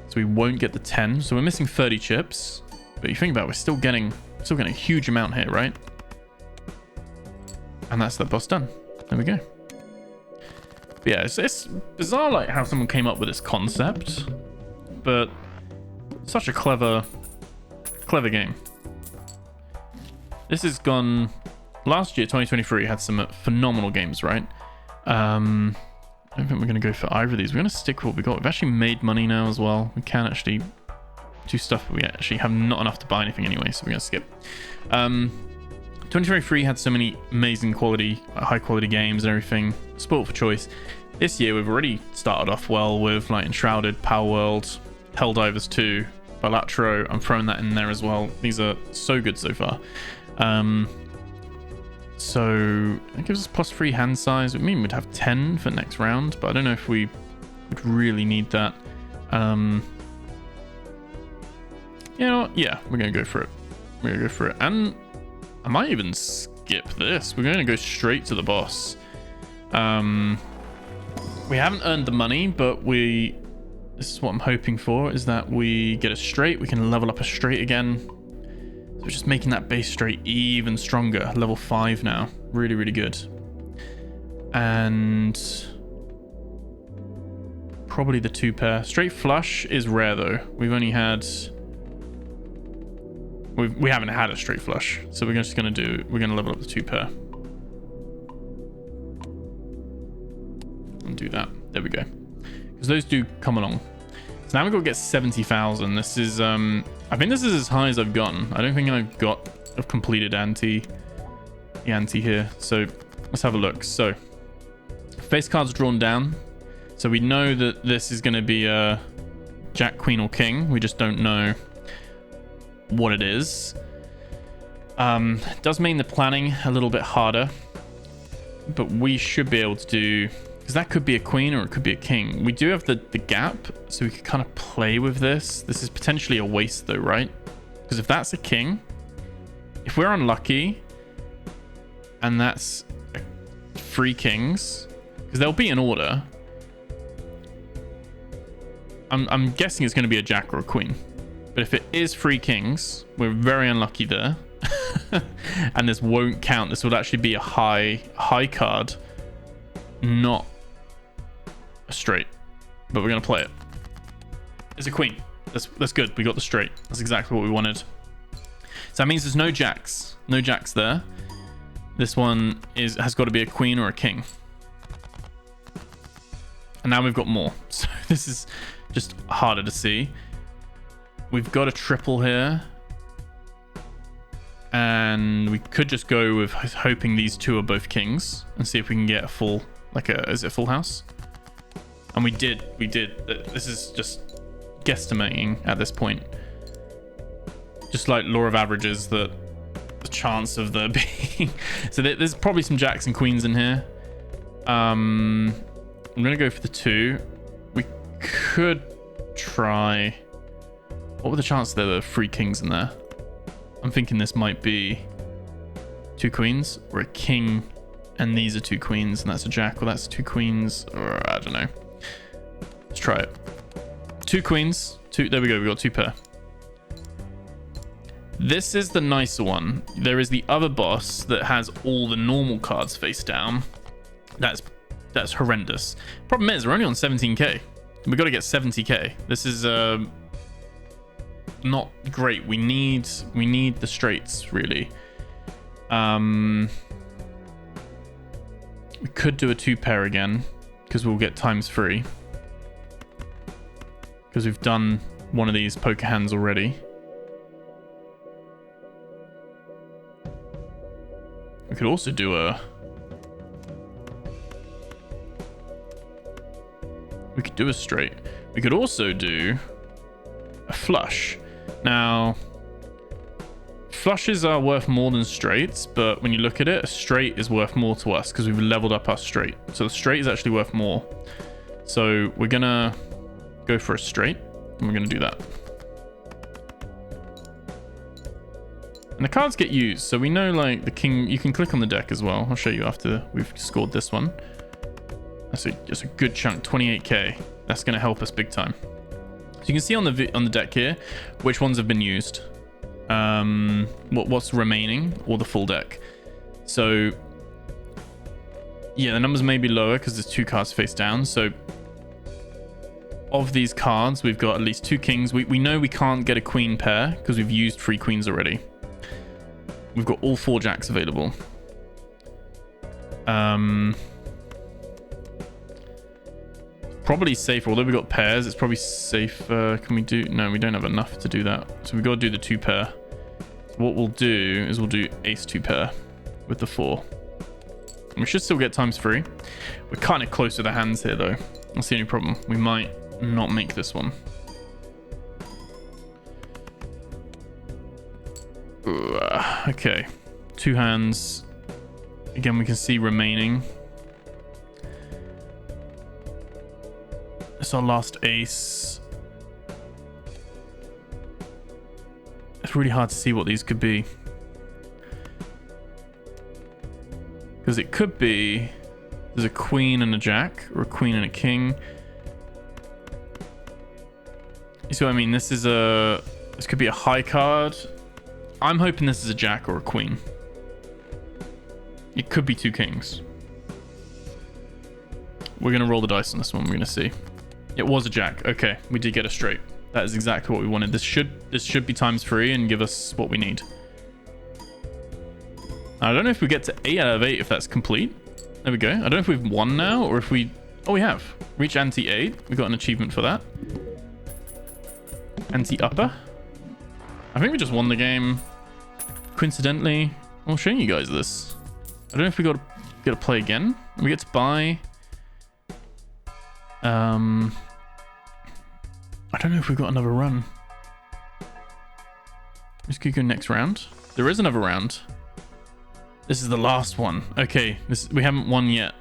so we won't get the 10. So we're missing 30 chips, but you think about it, we're still getting a huge amount here, right? And that's the boss done. There we go. But yeah, it's bizarre like how someone came up with this concept, but such a clever game. This has gone... Last year, 2023, had some phenomenal games, right? I don't think we're going to go for either of these. We're going to stick with what we got. We've actually made money now as well. We can actually do stuff, but we actually have not enough to buy anything anyway, so we're going to skip. 2023 had so many amazing quality, high quality games and everything. Spoiled for choice. This year, we've already started off well with like Enshrouded, Power World, Helldivers 2, Balatro. I'm throwing that in there as well. These are so good so far. So that gives us +3 hand size. It mean we'd have 10 for next round, but I don't know if we would really need that. You know what? Yeah, we're gonna go for it. We're gonna go for it, and I might even skip this. We're gonna go straight to the boss. We haven't earned the money, but this is what I'm hoping for, is that we get a straight. We can level up a straight again. So we're just making that base straight even stronger. Level 5 now. Really, really good. And probably the 2 pair. Straight flush is rare though. We've only had... We haven't had a straight flush. So we're just going to level up the 2 pair. And do that. There we go. Because those do come along. So now we've got to get 70,000. This is, I think this is as high as I've gotten. I don't think I've completed the ante here. So let's have a look. So face cards drawn down. So we know that this is going to be a Jack, Queen, or King. We just don't know what it is. Does mean the planning a little bit harder, but we should be able to do, because that could be a queen or it could be a king. We do have the gap, so we could kind of play with this. This is potentially a waste though, right? Because if that's a king, if we're unlucky and that's 3 kings, because they'll be in order, I'm guessing it's going to be a jack or a queen. But if it is 3 kings, we're very unlucky there. And this won't count. This would actually be a high card, not a straight. But we're going to play it. It's a queen. That's good. We got the straight. That's exactly what we wanted. So that means there's no jacks. No jacks there. This one has got to be a queen or a king. And now we've got more. So this is just harder to see. We've got a triple here. And we could just go with hoping these two are both kings and see if we can get a full, like a, is it a full house? And we did. This is just guesstimating at this point. Just like law of averages, that the chance of there being... So there's probably some jacks and queens in here. I'm going to go for the 2. We could try... What were the chances there were 3 kings in there? I'm thinking this might be 2 queens or a king, and these are 2 queens, and that's a jack, or that's 2 queens, or I don't know. Let's try it. 2 queens, 2. There we go. We got 2 pair. This is the nicer one. There is the other boss that has all the normal cards face down. That's horrendous. Problem is, we're only on 17k. We got to get 70k. This is not great. We need the straights, really. We could do a 2 pair again, because we'll get ×3, because we've done one of these poker hands already. We could also do a... We could do a straight. We could also do a flush. Now, flushes are worth more than straights, but when you look at it, a straight is worth more to us because we've leveled up our straight. So the straight is actually worth more. So we're gonna go for a straight, and we're gonna do that. And the cards get used, so we know, like, the king... You can click on the deck as well. I'll show you after we've scored this one. That's just a good chunk, 28k. That's going to help us big time. So you can see on the deck here which ones have been used, what's remaining, or the full deck. So yeah, the numbers may be lower because there's 2 cards face down. So of these cards, we've got at least 2 kings. We know we can't get a queen pair because we've used 3 queens already. We've got all 4 jacks available. Probably safer, although we've got pairs, it's probably safer. Can we do... No, we don't have enough to do that. So we've got to do the 2 pair. So what we'll do is we'll do ace 2 pair with the 4. And we should still get ×3. We're kind of close to the hands here, though. That's the only problem. We might not make this one. Okay, 2 hands. Again, we can see remaining. It's our last ace. It's really hard to see what these could be, because it could be there's a queen and a jack, or a queen and a king. You see what I mean? This could be a high card. I'm hoping this is a jack or a queen. It could be 2 kings. We're going to roll the dice on this one. We're going to see. It was a jack. Okay, we did get a straight. That is exactly what we wanted. This should be ×3 and give us what we need. I don't know if we get to 8 out of 8 if that's complete. There we go. I don't know if we've won now or if we... Oh, we have. Reach ante 8. We got an achievement for that. Ante upper. I think we just won the game. Coincidentally, I'll show you guys this. I don't know if we got to play again. We get to buy. I don't know if we've got another run. Let's go next round. There is another round. This is the last one. Okay, we haven't won yet.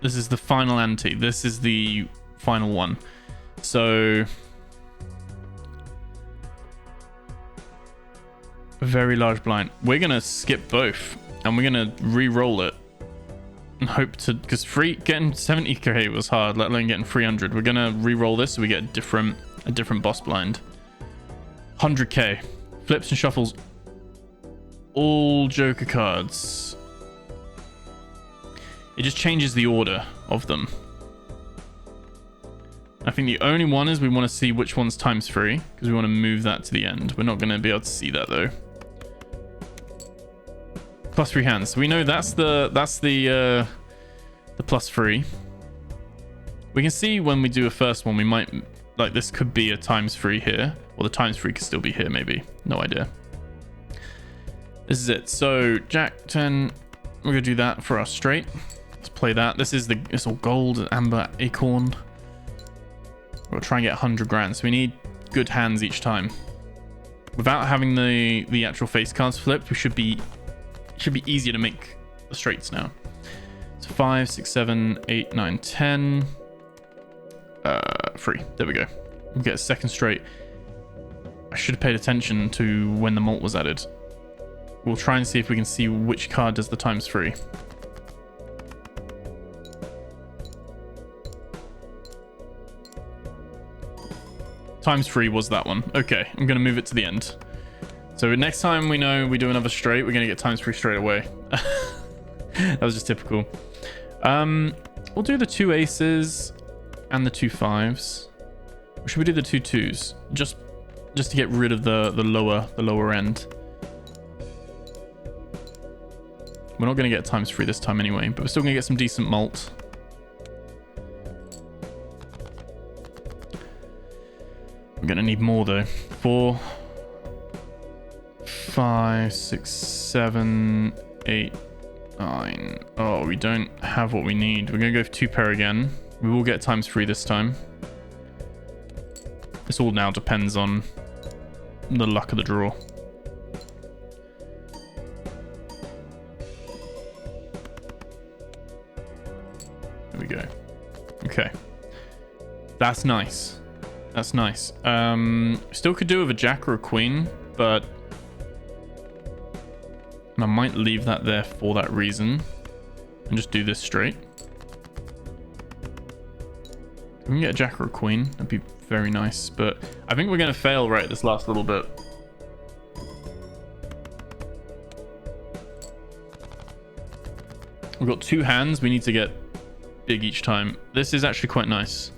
This is the final ante. This is the final one. So a very large blind. We're gonna skip both, and we're gonna re-roll it and hope to, because getting 70k was hard, let alone getting 300. We're gonna re-roll this so we get a different boss blind. 100k. Flips and shuffles all Joker cards. It just changes the order of them. I think the only one is we want to see which one's ×3, because we want to move that to the end. We're not going to be able to see that though. +3 hands. So we know that's the +3. We can see when we do a first one, we might, like, this could be a ×3 here, or the ×3 could still be here maybe. No idea. This is it. So Jack 10, we're gonna do that for our straight. Let's play that. This is it's all gold, amber, acorn. We'll try and get 100 grand. So we need good hands each time. Without having the actual face cards flipped, it should be easier to make the straights now. So 5, 6, 7, 8, 9, 10. 3. There we go. We'll get a second straight. I should have paid attention to when the malt was added. We'll try and see if we can see which card does the ×3. ×3 was that one. Okay, I'm going to move it to the end. So next time we know we do another straight, we're going to get ×3 straight away. That was just typical. We'll do the 2 aces and the 2 5s. Or should we do the 2 2s? Just to get rid of the lower end. We're not going to get ×3 this time anyway, but we're still going to get some decent malt. I'm going to need more though. 4, 5, 6, 7, 8, 9. Oh, we don't have what we need. We're going to go for 2 pair again. We will get ×3 this time. This all now depends on the luck of the draw. There we go. Okay. That's nice. That's nice. Still could do with a jack or a queen, but I might leave that there for that reason and just do this straight. If we can get a jack or a queen, that'd be very nice, but I think we're going to fail right this last little bit. We've got 2 hands. We need to get big each time. This is actually quite nice.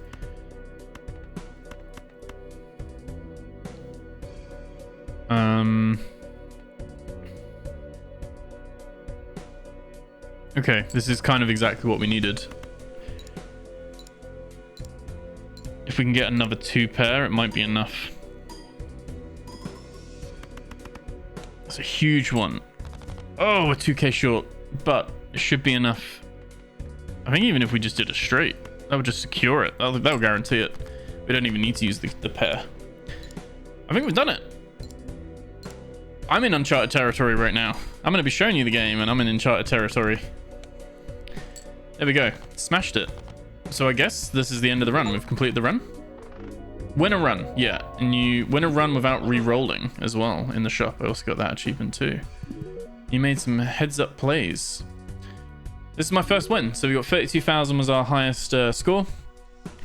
Okay, this is kind of exactly what we needed. If we can get another 2 pair, it might be enough. That's a huge one. Oh, we're 2k short, but it should be enough. I think even if we just did a straight, that would just secure it. That would guarantee it. We don't even need to use the pair. I think we've done it. I'm in uncharted territory right now. I'm going to be showing you the game, and I'm in uncharted territory. There we go. Smashed it. So I guess this is the end of the run. We've completed the run. Win a run. Yeah. And you win a run without re-rolling as well in the shop. I also got that achievement too. You made some heads-up plays. This is my first win. So we got 32,000 was our highest score.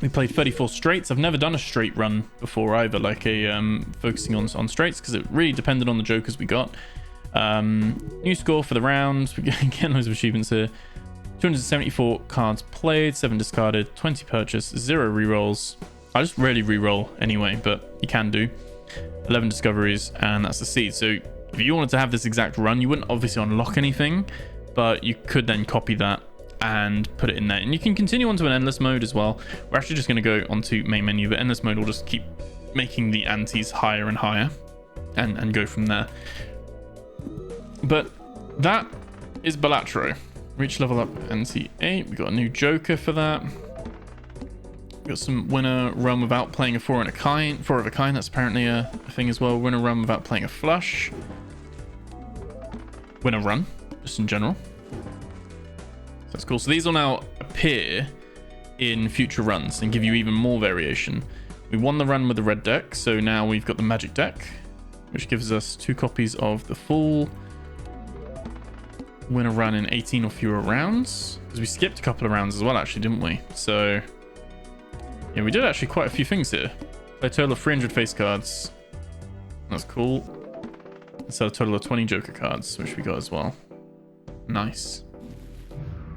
We played 34 straights. I've never done a straight run before either, like focusing on straights, because it really depended on the jokers we got. New score for the round. We get loads of achievements here. 274 cards played, 7 discarded, 20 purchased, 0 rerolls. I just rarely reroll anyway, but you can do. 11 discoveries, and that's the seed. So if you wanted to have this exact run, you wouldn't obviously unlock anything, but you could then copy that and put it in there. And you can continue onto an endless mode as well. We're actually just going to go onto main menu, but endless mode will just keep making the antes higher and higher and go from there. But that is Balatro. Reach level up NC8. We got a new joker for that. We got some winner run without playing a 4 of a kind. That's apparently a thing as well. Winner run without playing a flush. Winner run, just in general. So that's cool. So these will now appear in future runs and give you even more variation. We won the run with the red deck, so now we've got the magic deck, which gives us 2 copies of the full win a run in 18 or fewer rounds, because we skipped a couple of rounds as well, actually, didn't we? So yeah, we did actually quite a few things here. Play a total of 300 face cards. That's cool. So a total of 20 joker cards, which we got as well. Nice.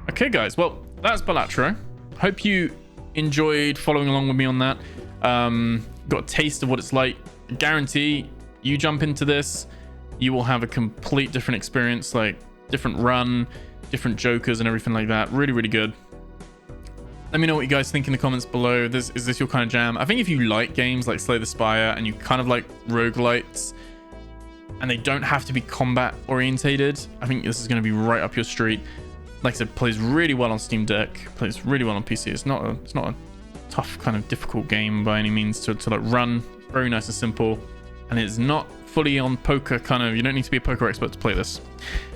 Okay, guys, well, that's Balatro. Hope you enjoyed following along with me on that. Got a taste of what it's like. I guarantee you jump into this, you will have a complete different experience, like different run, different jokers and everything like that. Really, really good. Let me know what you guys think in the comments below. Is this your kind of jam? I think if you like games like Slay the Spire and you kind of like roguelites, and they don't have to be combat orientated. I think this is going to be right up your street. Like I said, plays really well on Steam Deck, plays really well on PC. It's not a tough kind of difficult game by any means to like run. Very nice and simple, and it's not fully on poker kind of. You don't need to be a poker expert to play this.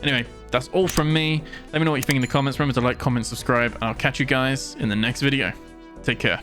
Anyway, that's all from me. Let me know what you think in the comments. Remember to like, comment, subscribe, and I'll catch you guys in the next video. Take care.